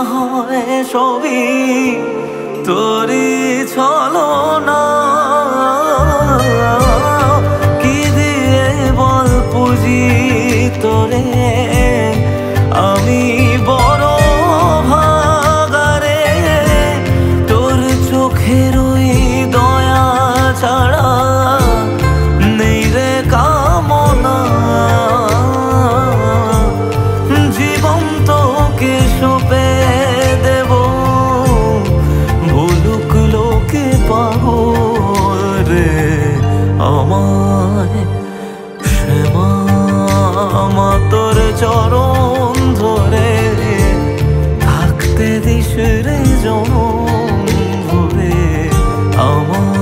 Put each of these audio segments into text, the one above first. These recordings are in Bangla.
হয় সবই তোরই ছলনা। কি দিয়ে বল পুজি তোরে আমি বড় ভাগারে। তোর চোখের ওই দয়া ছাড়া নেই রে কামনা। জীবন তোকে সঁপে দেব, বলুক লোকে পাগল রে আমায়। শ্যামা মা তোর চরণ ধরে থাকতে দিস রে জনম ভরে আমায়।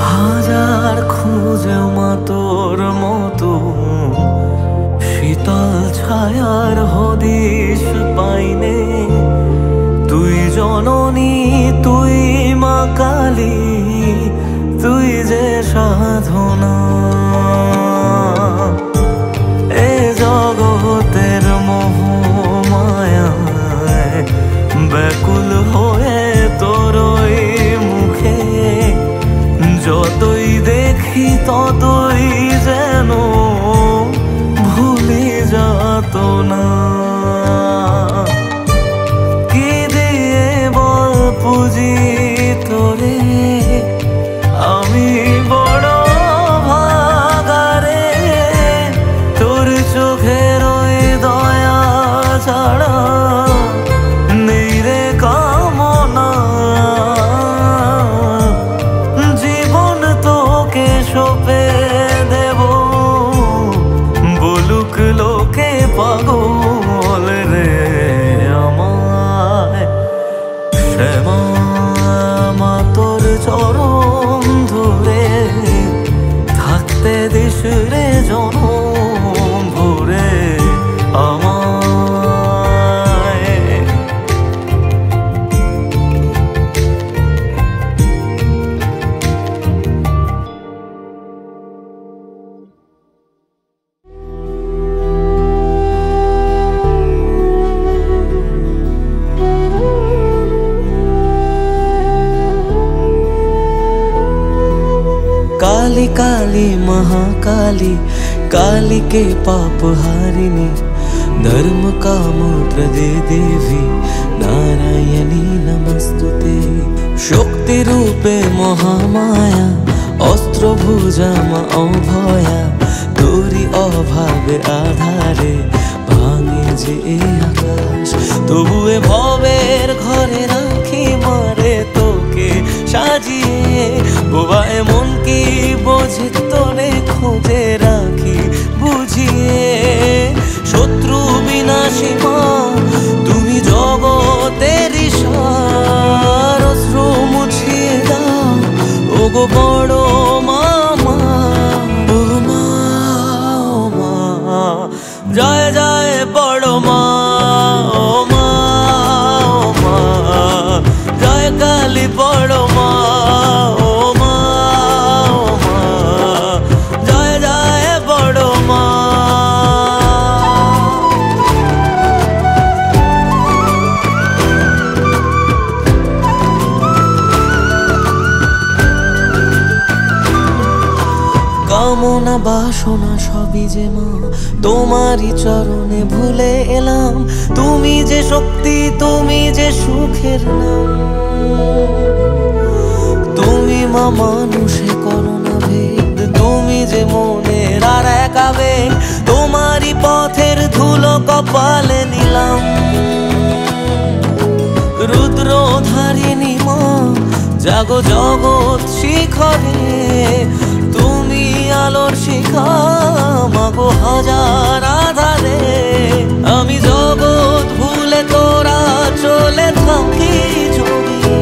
হাজার খুঁজে মা তোর মতো শীতল ছায়ার হদিশ পাইনে। তুই জননী তুই মা কালী, তুই যে সাধনা। এ জগতের মোহ মায়ায় ব্যাকুল হয়ে তোরই মুখে যতই দেখি ততই যেন ভুলে যাত না। কি দিয়ে বল পুজি তোরে আমি বড় ভাগারে। তোর চোখের ওই দয়া ছাড়া নেই রে কামনা। জীবন তোকে সঁপে দেব, বলুক লোকে পাগল রে আমায়। শ্যামা মা তোর চরণ ধরে থাকতে দিস রে জনম ভরে আমায়। काली काली महाकाली, काली के पाप हारिणी, धर्म काम प्रदे देवी नारायणी नमस्तुते। शक्ति रूपे महामाया, अस्त्र भुजा मा अभया। तोरी अभावे आधारे भांगे जे आकाश, तबुए भवेर घरे राखी मारे तोके সাজিয়ে। বোবা এমন কি বোঝে তোরে খুঁজে রাখি বুঝিয়ে। শত্রু বিনাশী মা তুমি জগতের সার, অশ্রু মুছিয়ে দাও ওগো বড় মামা। ও মা ও মা জয় জয় বড় মা। ও মা ও মা জয় কালী বড় মা। ও মা ও মা জয় জয় বড় মা। কামনা বাসনা সবই যে মা তোমারই চরণে ভুলে এলাম। তুমি যে শক্তি তুমি যে সুখের নাম। তুমি মা মানুষে করো না ভেদ, তুমি যে মনের আর এক আবেগ। তোমারই পথের ধুলো কপালে নিলাম। রুদ্রধারিণী মা জাগো জগৎ শিখরে। তুমি আলোর শিখা মাগো হাজার আধারে। আমি জগৎ ভুলে তোরা চলে থাকি জড়িয়ে।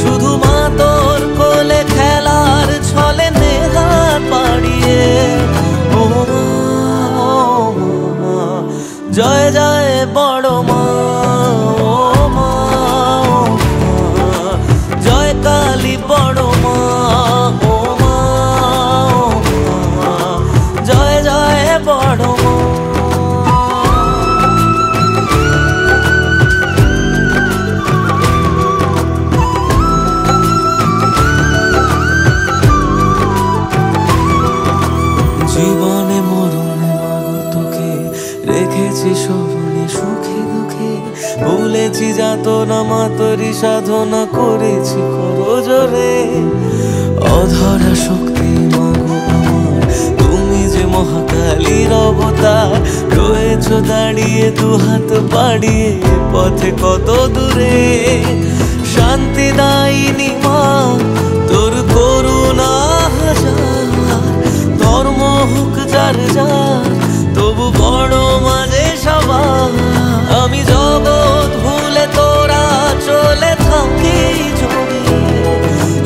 শুধু মা তোর কোলে খেলার ছলে নেহাত পাড়িয়ে। ও জীবনে মরণে মাগো তোকে রেখেছি স্মরণে সুখে দুঃখে, ভুলেছি যাতনা মাতরি সাধনা করেছি করজোরে। অধরা শক্তি মাগো আমার, তুমি যে মহাকালীর অবতার, রয়েছ দাঁড়িয়ে দুহাত বাড়িয়ে পথে কত দূরে। শান্তি দায়িনী মা তোর করুণা হাজার, ধর্ম হোক যার যার তবু বড় মাঝে সবার। আমি জগৎ ভুলে তোরা চলে থাকি জড়িয়ে,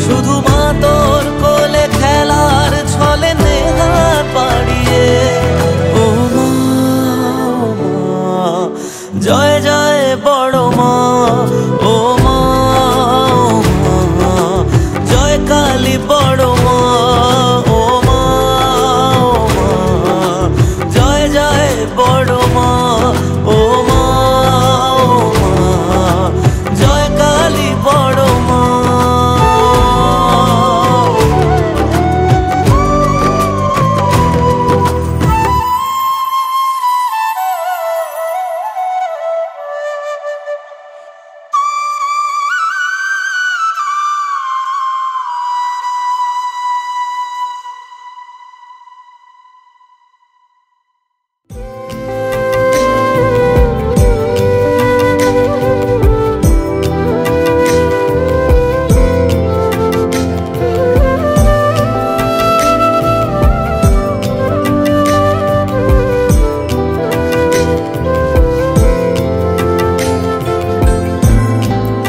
শুধু মা তোর কোলে খেলার ছলে নেহাত বাড়িয়ে। ও মা জয় জয় বড় মা, ও মা জয় কালী বড় মা, ও মা জয় জয় বড় মা, ও মা জয় কালী বড় মা।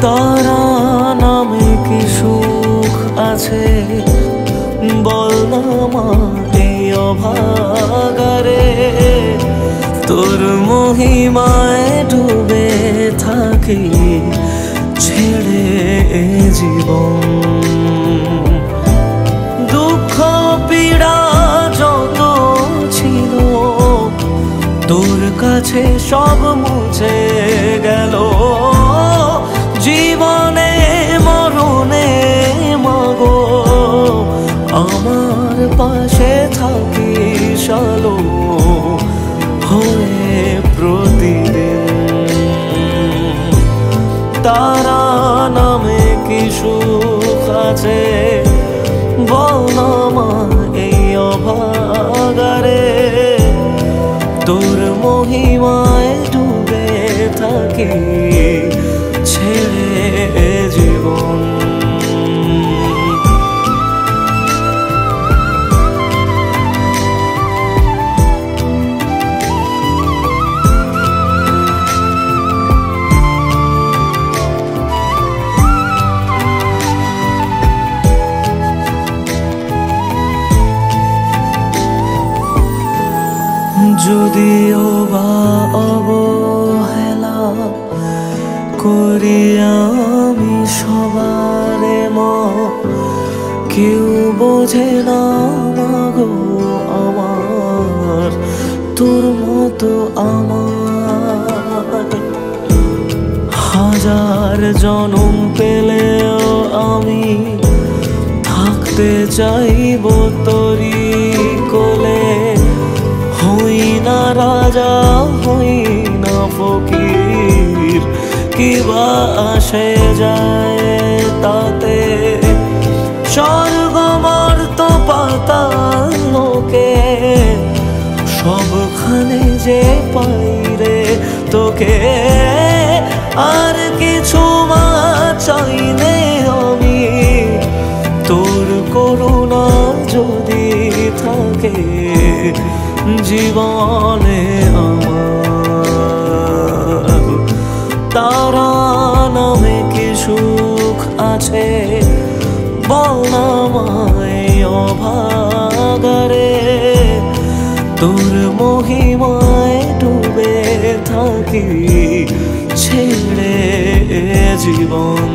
তারা নামে কি সুখ আছে বল না মা এই অভাগারে, তোর মহিমায় ডুবে থাকি ছেড়ে জীবন। দুঃখ পীড়া যত ছিল তোর কাছে সব মুছে গেল, জীবনে মরণে মাগো আমার পাশে থাকিস আলো হয়ে প্রতিদিন। তারা নামে কি সুখ আছে বল না মা এই অভাগারে, তোর মহিমায় ডুবে থাকি ছেড়ে জীবন। যদিও বা অবহেলা করি আমি সবারে মা, কেউ বোঝে না মাগো আমার তোর মতো আমার। হাজার জনম পেলেও আমি থাকতে চাইব তোরি কোলে, হই না রাজা হই না ফকির, কিবা আসে যায় তাতে। স্বর্গ মর্ত পাতাল লোকে সবখানে যে পাই রে তোকে, আর কিছু মা চাইনে আমি তোর করুণা যদি থাকে জীবনে আমার। তারা নামে কি সুখ আছে বল না মায় অভাগারে, তোর মহিমায় ডুবে থাকি ছেড়ে জীবন।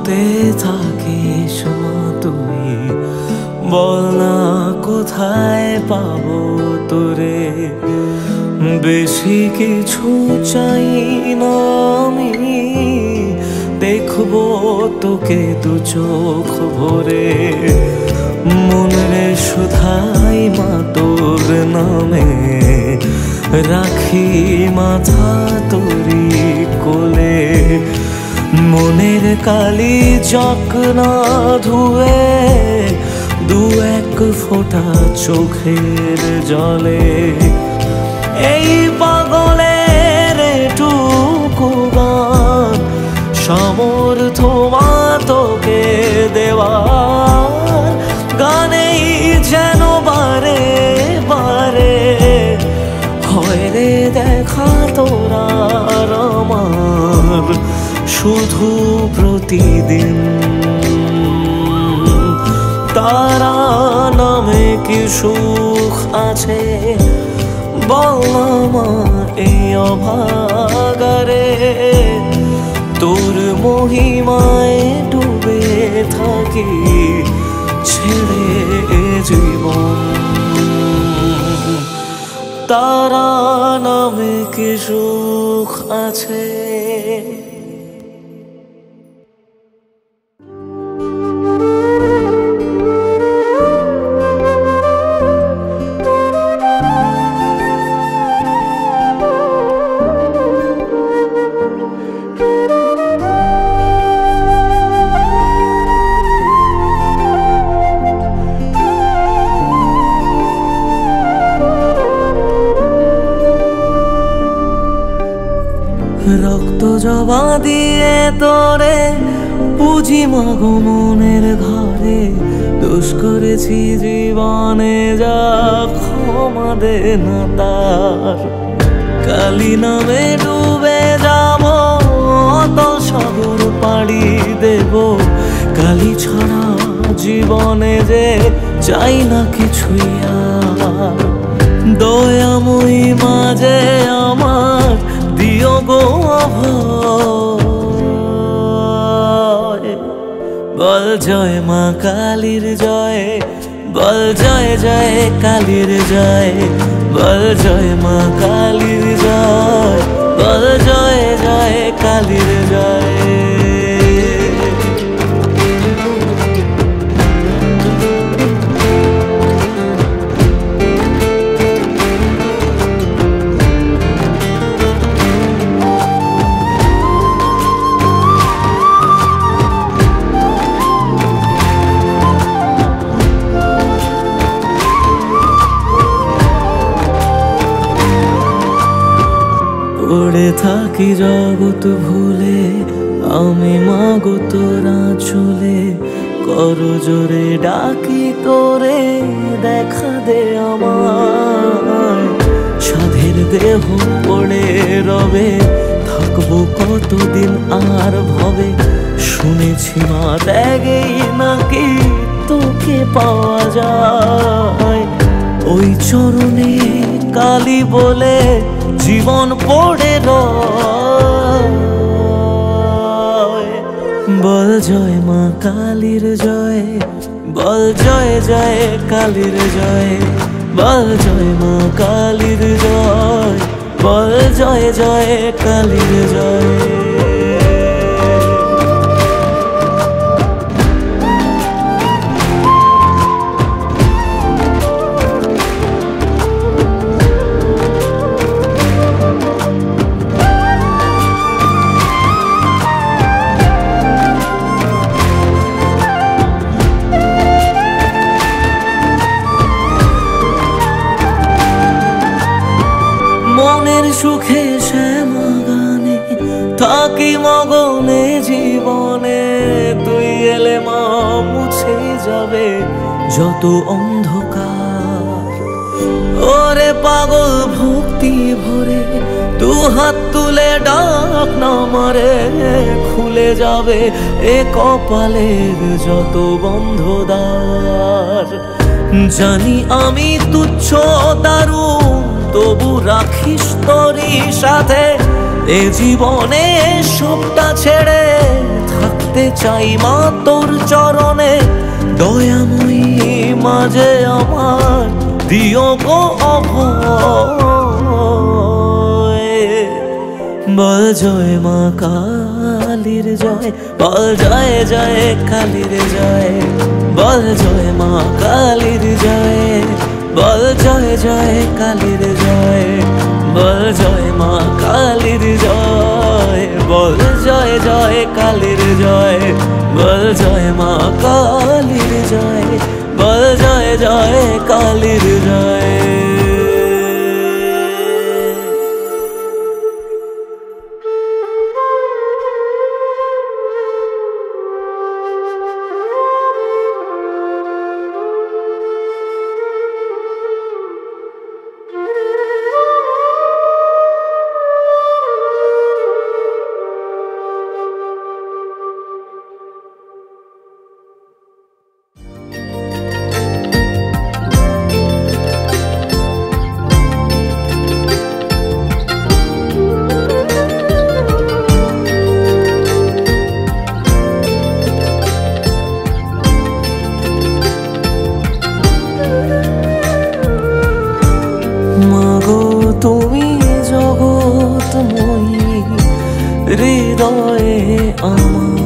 আলোতে থাকিস মা তুই, বল না কোথায় পাবো তোরে। বেশি কিছু চাই না আমি, দেখবো তোকে দু চোখ ভরে। মনে শুধাই মা তোর নামে, রাখি মাথা তোরি কোলে। মনের কালি জক না ধুয়ে, দু এক ফোঁটা চোখের জলে। এই পাগলের টুকু গান, সামর্থ্য মা তোকে দেওয়ার। গানেই যেন বারে বারে হয় রে দেখা তোরা আমার, শুধু প্রতিদিন। তারা নামে কি সুখ আছে, বল না মা এই অভাগারে। তোর মহিমায় ডুবে থাকি, ছেড়ে জীবন। তারা নামে কি সুখ আছে। রক্ত জবা দিয়ে তোরে পুঁজি মাগো মনের ঘরে। দোষ করেছি জীবনে যা, ক্ষমা দে না তার। কালী নামে ডুবে যাব, অত সাগর পাড়ি দেব। কালী ছাড়া জীবনে যে চাই না কিছুই আর। দয়াময়ী মাঝে আমার দিও গো অভয়। বল জয় মা কালীর জয়, বল জয় জয় কালীর জয়। বল জয় মা কালীর জয়, বল জয় জয় কালীর জয়। পড়ে থাকি জগৎ ভুলে, আমি মাগো তোরা চলে। কর জোরে ডাকি তোরে, দেখা দে আমার। সাধের দেহ পড়ে রবে, থাকবো কতদিন আর ভবে। শুনেছি মা ত্যাগেই নাকি তোকে পাওয়া যায়। ওই চরণে কালী বলে জীবন পড়ে রয়। বল জয় মা কালীর জয়, বল জয় জয় কালীর জয়। বল জয় মা কালীর জয়, বল জয় জয় কালীর জয়। মনের সুখে শ্যামা গানে থাকি মগনে জীবনে। তুই এলে মা মুছে যাবে যত অন্ধকার। ওরে পাগল ভক্তি ভরে দু হাত তুলে ডাক না মারে। খুলে যাবে এ কপালের যত বন্ধ দ্বার। জানি আমি তুচ্ছ দারুণ, তবু রাখিস তোরই সাথে। এ জীবনে সবটা ছেড়ে থাকতে পেতে চাই মা তোর চরণে। দয়াময়ী মাঝে আমার দিও গো অভয়। বল জয় মা কালীর জয়, বল জয় জয় কালীর জয়। বল জয় মা কালীর জয়, বল জয় জয় কালীর জয়। বল জয় মা কালীর জয়, বল জয় জয় কালীর জয়। বল জয় মা কালীর জয়, বল জয় জয় কালীর জয়। তুমি জগৎময়ী হৃদয়ে আমার,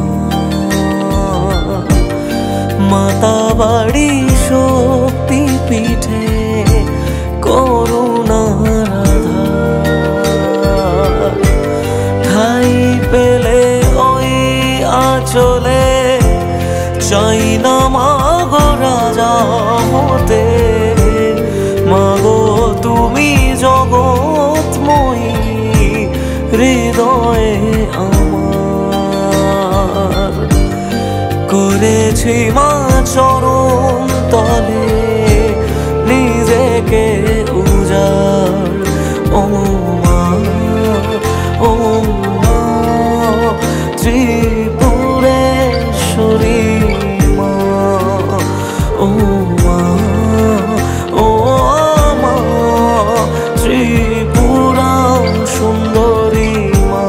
মাতা বাড়ি শক্তি পীঠে করুণার আধার। ঠাই পেলে ওই আঁচলে চাই না মাগো রাজা হতে। মাগো তুমি জগৎময়ী হৃদয়ে আমার, করেছি মা চরণ তলে নিজেকে উজাড়। ও মা, ও মা ত্রিপুরেশ্বরী মা। ও মা, ও মা ত্রিপুরা সুন্দরী মা।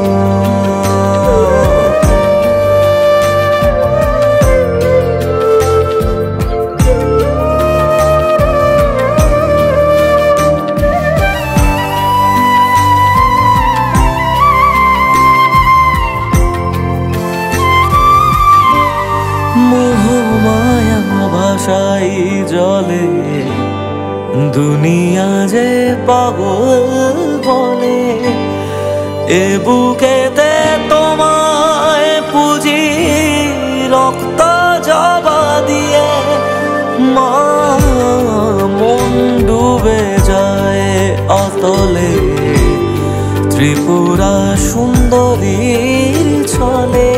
মোহমায়া ভাষাই জলে দুনিয়া যে পাগল বলে। এ বুকেতে তোমায় পুজি রক্ত জবা দিয়ে মা মন ডুবে যায় অতলে। ত্রিপুরা সুন্দরীর ছলে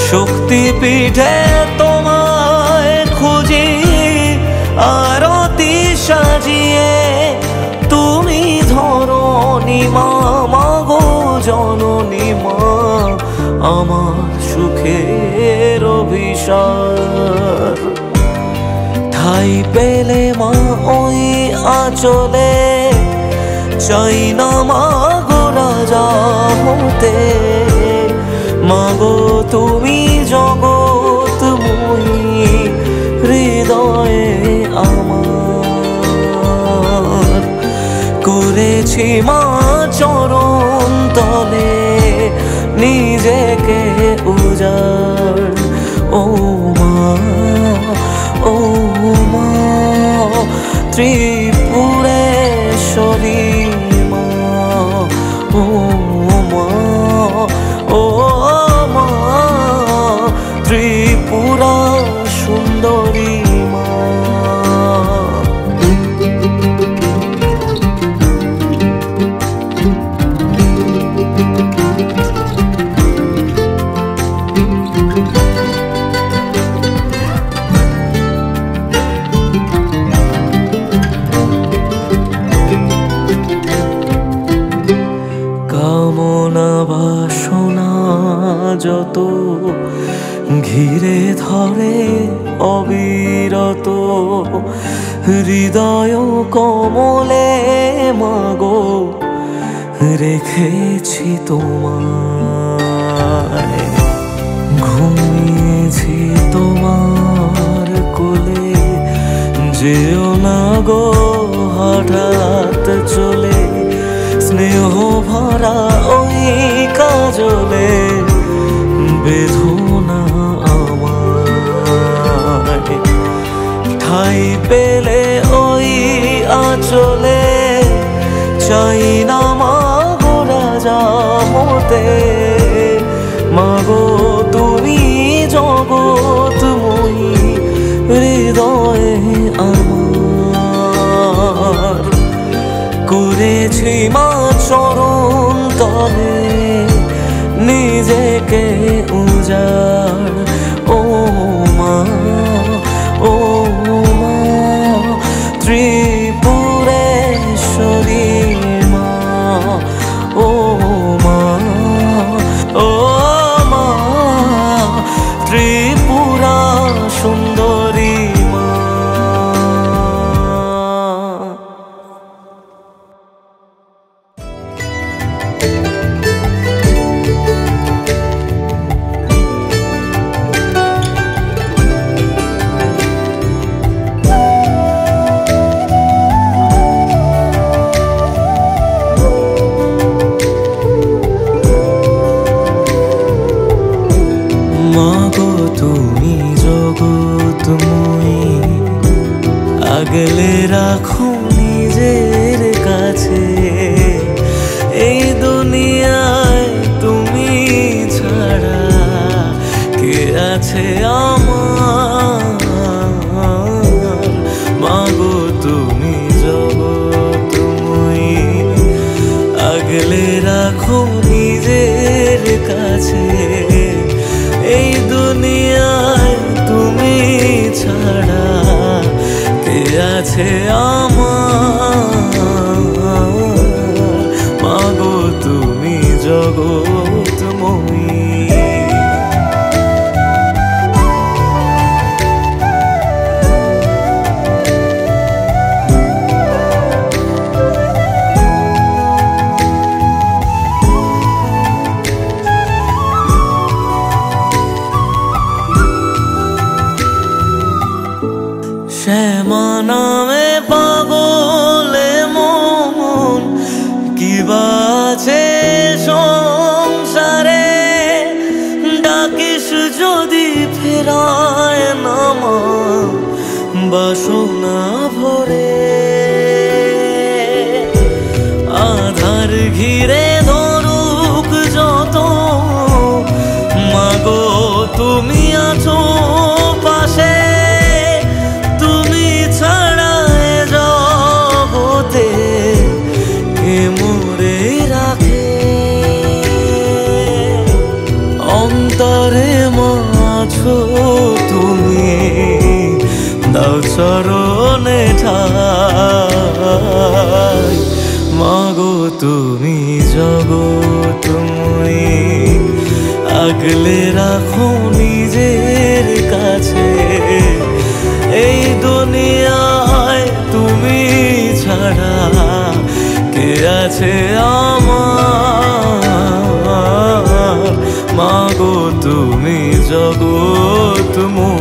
শক্তি পীঠে তোমায় খুঁজি আরতি সাজিয়ে। তুমি ধরণী মা, মাগো জননী মা, আমার সুখের অভিসার। ঠাই পেলে মা ওই আঁচলে চাই না মাগো রাজা হতে। মাগো তুমি জগৎময়ী হৃদয়ে আমার, করেছি মা চরণ তলে নিজেকে উজাড়। ও মা, ও মা ত্রিপুরেশ্বরী মা। ও মা, ও মা ত্রিপুরা সুন্দরী মা। কামনা বাসনা যত ঘিরে ধরে অবিরত, হৃদয় কমলে মাগো রেখেছি তোমায়। ঘুমিয়েছি তোমার কোলে, যেও না গো হঠাৎ চলে, স্নেহ ভরা ওই কাজলে বেদনা আমায় ঠাই পেলে ওই আঁচলে, চাই না মাগো রাজা মতে, মাগো তুমি জগৎময়ী হৃদয়ে আমার, করেছি মা চরণ তলে নিজেকে উজাড়, ও মা ও মা ত্রিপুরেশ্বরী মা, ও মা ও মা ত্রিপুরা সুন্দরী মা। মাগো তুমি জগৎময়ী, আগলে রাখো নিজের কাছে, এই দুনিয়ায় তুমি ছাড়া কে আছে আমার, মাগো তুমি জগৎময়ী, আগলে রাখো নিজের কাছে, এই দুনিয়ায় তুমি ছাড়া কে আছে আমার, মাগো তুমি জগৎময়ী। শ্যামা নামে পাগলে মন কি বাছে সংসারে, ডাকিস যদি ফেরায় না মা বাসনা ভরে, আধার ঘিরে ধরুক যত, মাগো তুমি আছো পাশে, অন্তরে মাছো তুমি দাও চরণে ঠাই, মাগো তুমি জগৎময়ী, আগলে রাখো নিজের কাছে, এই দুনিয়ায় তুমি ছাড়া কে আছে আমার, মাগো তুমি জগৎময়ী।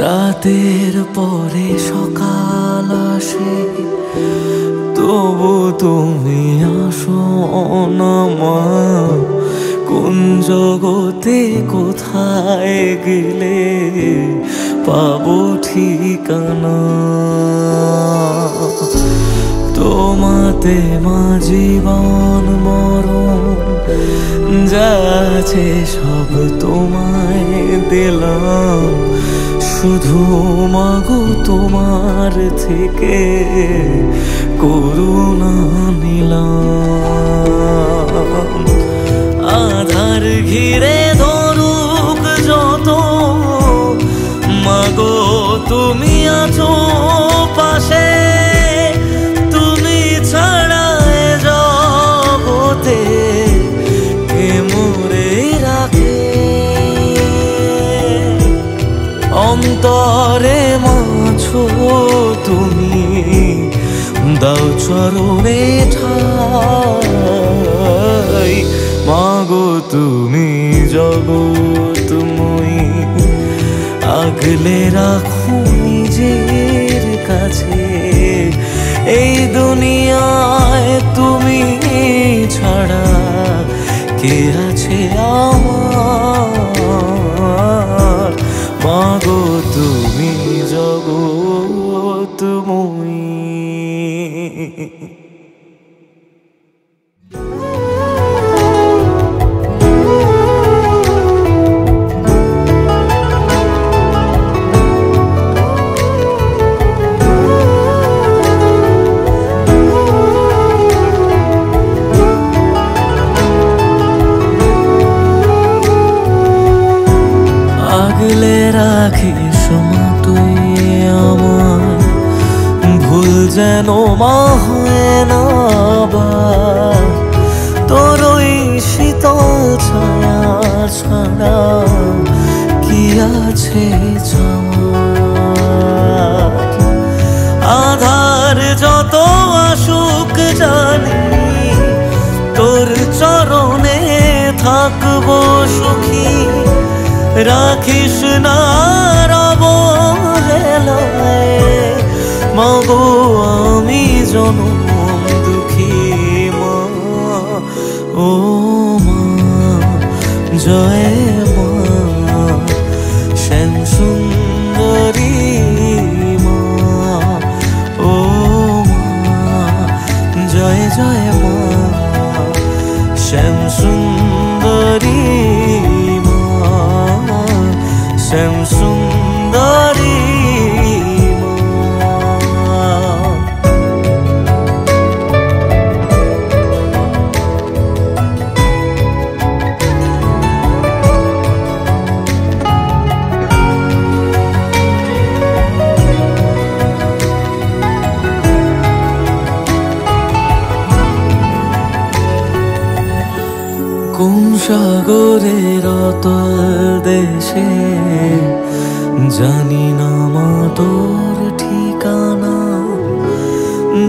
রাতের পরে সকাল আসে, তবু তুমি আসো না মা, কোন জগতে কোথায় গেলে পাবো ঠিকানা, তোমাতে মা জীবন মরণ যা আছে সব তোমায় দিলাম, শুধু মাগো তোমার থেকে করুণা নিলাম, আধার ঘিরে ধরুক যত, মাগো তুমি আছো পাশে, তুমি ছাড়া তুমি দাও চরণে ঠাই, মাগো তুমি জগৎময়ী, আগলে রাখো নিজের কাছে। এই দুনিয়ায় তুমি ছাড়া কে আছে আমার, মাগো তুমি জগৎময়ী। আগলে রাখিস মা তুই আমার, ভুল যেন মা হয় না আবার। তোর ওই শীতল ছায়া ছাড়া কি আছে চাওয়ার। আধার যত আসুক জানি তোর চরণে থাকবো সুখী, রাখিস না অবহেলায় মাগো আমি জনম দুঃখী মা। ও মা জয় মা শ্যাম সুন্দরী মা। ও মা জয় জয় মা শ্যাম সুন্দরী, শ্যাম সুন্দরী কোন সাগরের অতল দেশে জানি না মা তোর ঠিকানা।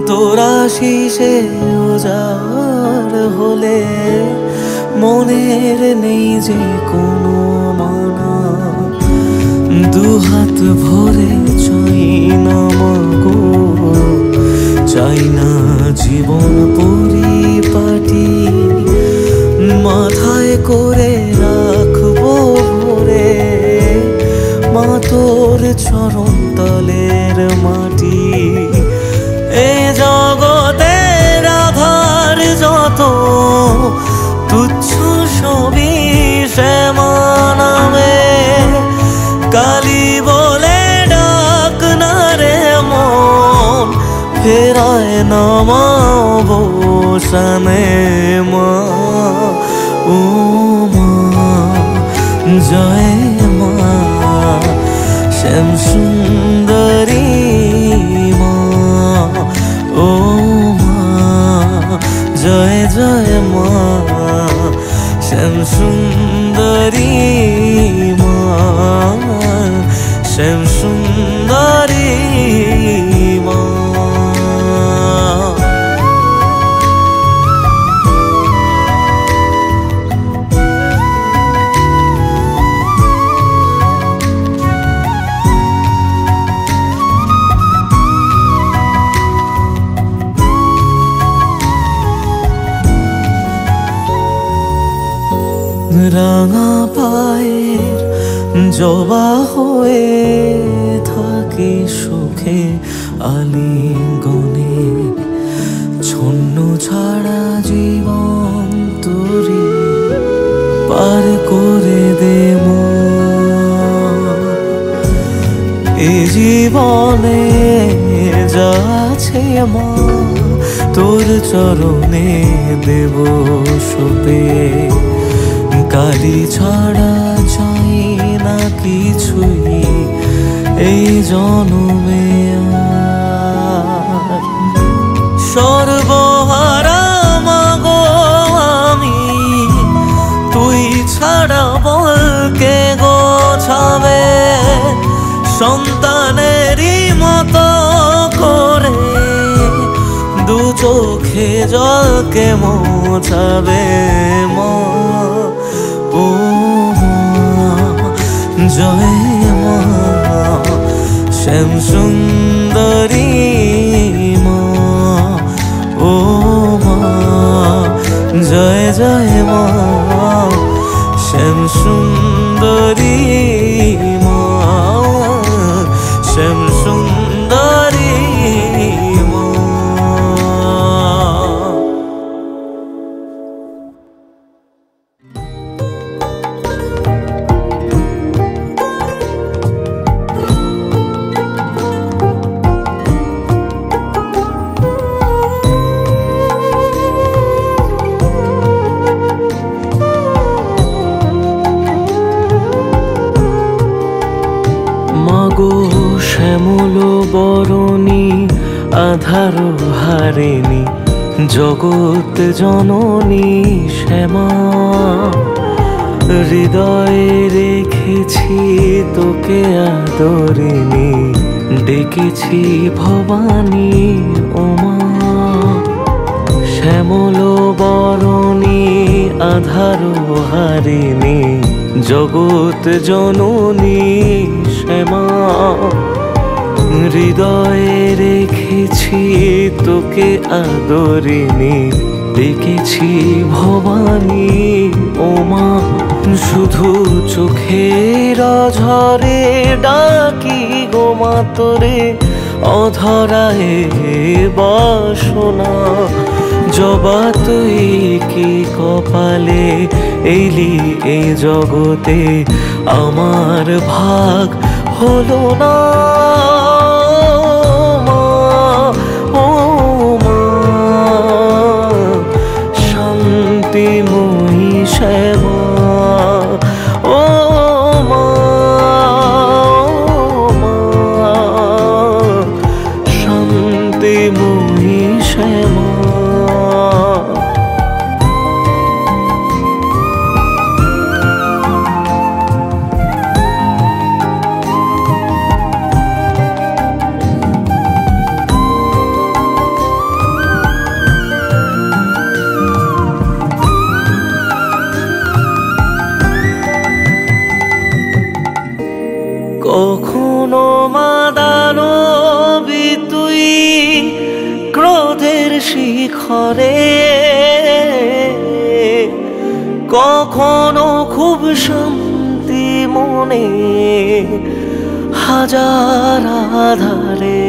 তোরা শিশে উজাড় হলে মনের নেই যে কোনো মানা। দুহাত ভরে চাই না মাগো, চাই না জীবন পরিপাটি, মাথায় করে রাখবো ভরে মা তোর চরণ তলের মাটি। এ জগতের আধার যত তুচ্ছ সবই শ্যামা নামে, কালী বলে ডাক না রে মন, ফেরায় না মা অবসানে মা। ও মা জয় মা শ্যাম সুন্দরী মা। ও মা জয় জয় মা শ্যাম সুন্দরী মা, শ্যাম সুন্দরী মা। রাঙা পায়ের জবা হয়ে থাকি সুখে আলিঙ্গনে, ছন্ন ছাড়া জীবন তোরি পার করে দে মা। এ জীবনে যা আছে মা তোর চরণে দেব সপে, কালী ছাড়া চাই না কিছুই এই জনমে আর। সর্বহারা মাগো আমি, তুই ছাড়া বল কে গোছাবে সন্তানেরই মতো চোখে জলকে মোছাবে মা। ও মা জয় মা শ্যাম সুন্দরী মা। ও মা জয় জয় মা শ্যাম সুন্দরী মা। শ্যাম সুন্দরী মা। মাগো শ্যামল বরণী আধার হারিণী জগৎ জননী শ্যামা। হৃদয়ে রেখেছি তোকে আদরিণী ডেকেছি ভবানী ওমা। শ্যামল বরণী আধার হারিণী জগৎ জননী শ্যামা। হৃদয়ে রেখেছি তোকে আদরিণী ডেকেছি ভবানী ওমা। শুধু চোখের ঝরে ডাকি গো মা তোরে অধরায় বাসনা। জবা তুই কি কপালে এলি এই জগতে আমার ভাগ হলো না মা। ও মা শান্তিময়ী শ্যামা। ও মা শান্তিময়ী শ্যামা। কখনো মাদানবী তুই ক্রোধের শিখরে, কখনো খুব শান্তি মনে হাজার আধারে।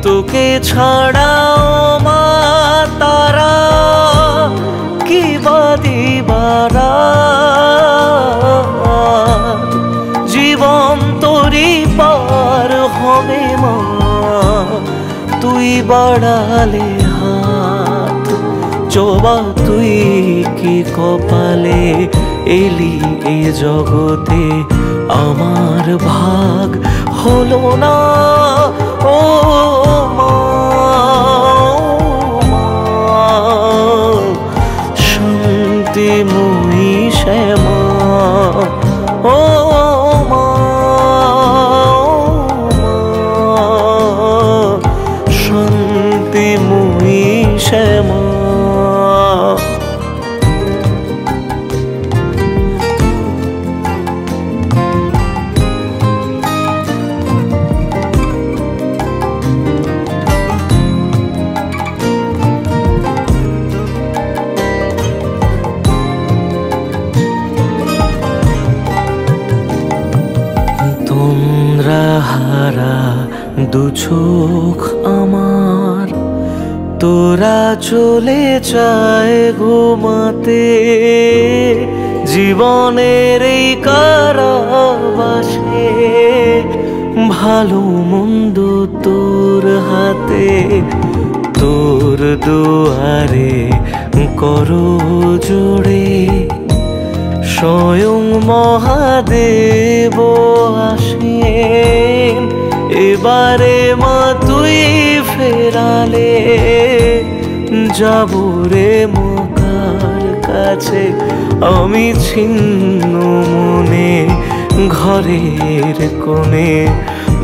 তোকে ছাড়াও মা তারা কি বাদিবারা। জীবন তোরই পার হবে মা তুই বাড়ালে হাত। জবা তুই কি কপালে এলি এ জগতে আমার ভাগ হলো না ও মা। শান্তিময়ী শ্যামা। ও মা শান্তিময়ী শ্যামা। তন্দ্রাহারা দু চোখ আমার তোরা চলে যায় ঘুমাতে। জীবনের এই কারাবাসে ভালো মন্দ তোর হাতে। তোর দুয়ারে করো জোড়ে স্বয়ং মহাদেব আসেন। এবারে মা তুই ফেরালে যাবো রে মকার কাছে। আমি ছিন্ন মনে ঘরের কোণে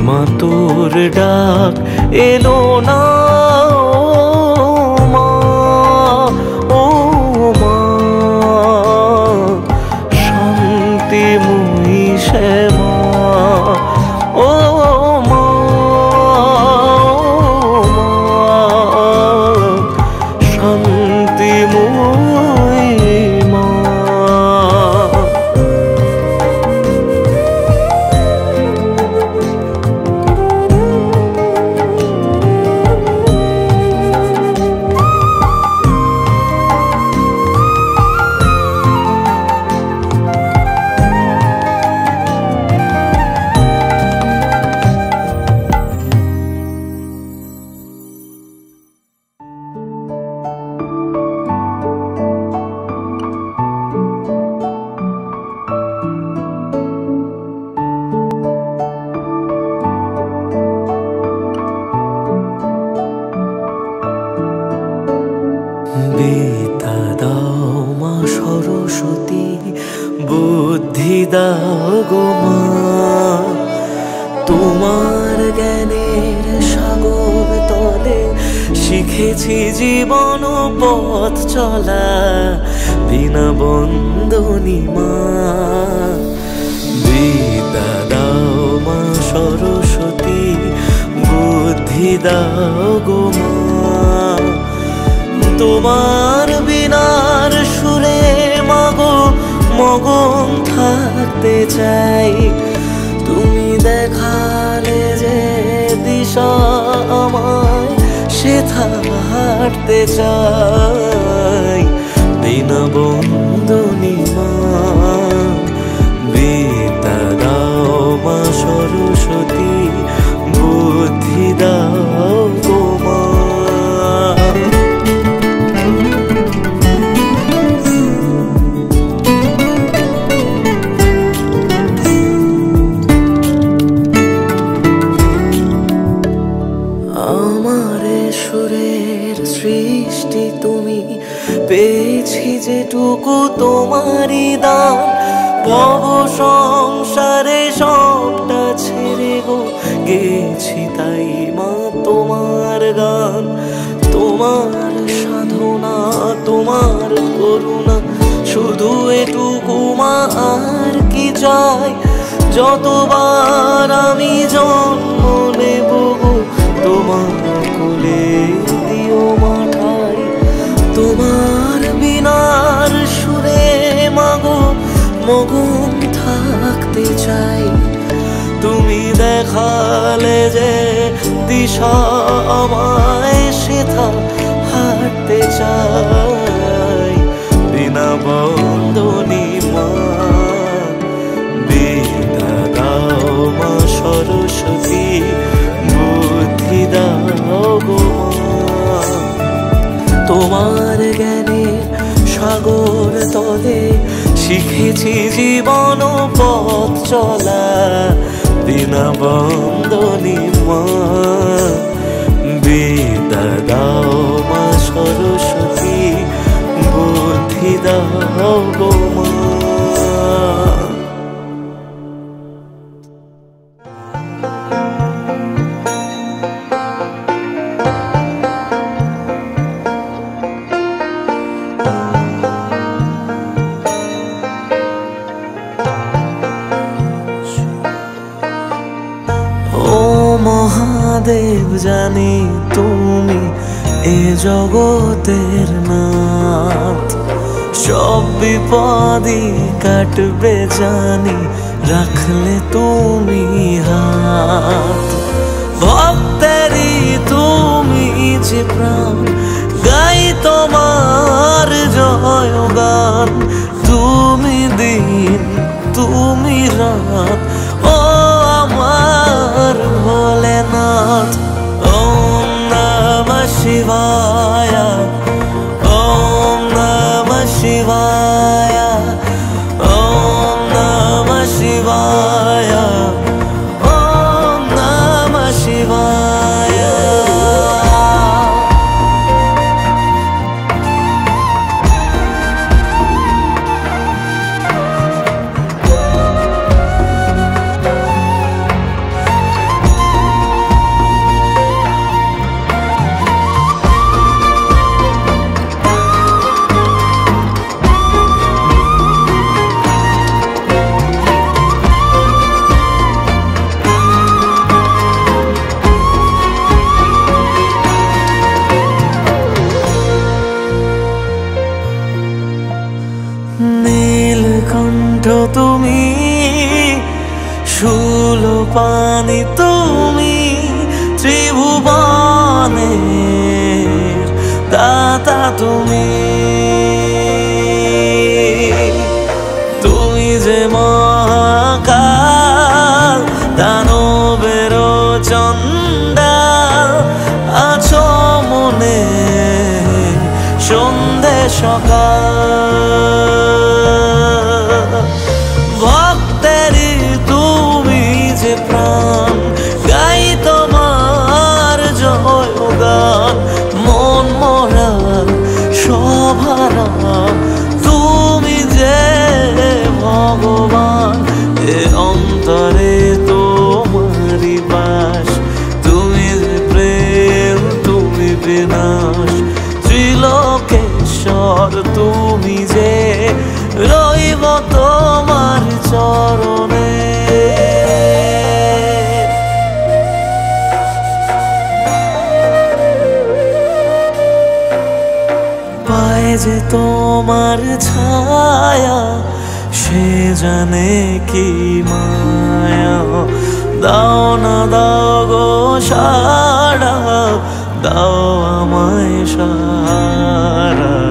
মা তোর ডাক এলো না মা, ও মা শান্তিময়ী শ্যামা, ও মা, শান্তিময়ী মা। বিদ্যা দাও মা সরস্বতী, বুদ্ধি দাও গো মা, তোমার জ্ঞানের সাগর তলে শিখেছি জীবন পথ চলা, বিনা বন্দনী মা। বিদ্যা দাও মা সরস্বতী, বুদ্ধি দাও গো মা, তোমার বিনার সুরে মাগো মগন থাকতে চাই। তুমি দেখালে যে দিশা আমায় সেথা হাঁটতে চাই, বিনা বন্দনী মা। বিদ্যা দাও মা সরস্বতী, বুদ্ধি দাও গো মা। সুরের সৃষ্টি তুমি, পেয়েছি যেটুকু তোমারই দান, ভব সংসারে সবটা ছেড়ে গো গেছি তাই মা তোমার গান। তোমার সাধনা তোমার করুণা শুধু এটুকু মা, আর কি চাই। যতবার আমি জন্ম নেব গো তোমার কোলে দিও মাঠাই, তোমার বিনার সুরে মাগো মগন থাকতে চাই। তুমি দেখালে যে দিশা আমায় সেথা হাঁটতে চাই, বিনা বন্দনী মা। বিদ্যা দাও মা সরস্বতী, বুদ্ধি দাও গো মা, তোমার জ্ঞানে সাগর তলে শিখেছি জীবন পথ চলা, বিনা বন্দনী মা। বিদ্যা দাও মা সরস্বতী, বুদ্ধি দাও গো মা। মহাদেব জানি তুমি এ জগতের নাথ, সব বিপদই কাটবে জানি রাখলে তুমি হাত। ভক্তেরই তুমি যে প্রাণ, গাই তোমার জয় গান। তুমি দিন তুমি রাত, ও আমার ভোলেনাথ। ওম নমঃ শিবায়, ওম নমঃ শিবায়, ওম নমঃ শিবায়, ওম নমঃ শিবায়। তুমি, সুলোপানি তুমি, ত্রিভুবনের দাতা তুমি। তুমি যে মহাকাল, দানবের চণ্ডাল, আছো মনে সন্ধে সকাল। ভক্তেরই তুমি যে প্রাণ, গাই তোমার জয়গান। মন মরা সভারা তুমি যে ভগবান, এ অন্তরে তোমারি বাস। তুমি যে প্রেম, তুমি বিনাশ, ত্রিলোকেশ্বর তুমি যে, রইব তোমার চরণে। পায়ে যে তোমার ছায়া, সে জানে কি মায়া। দাও না দাও গো সাড়া, দাও আমায় সারা।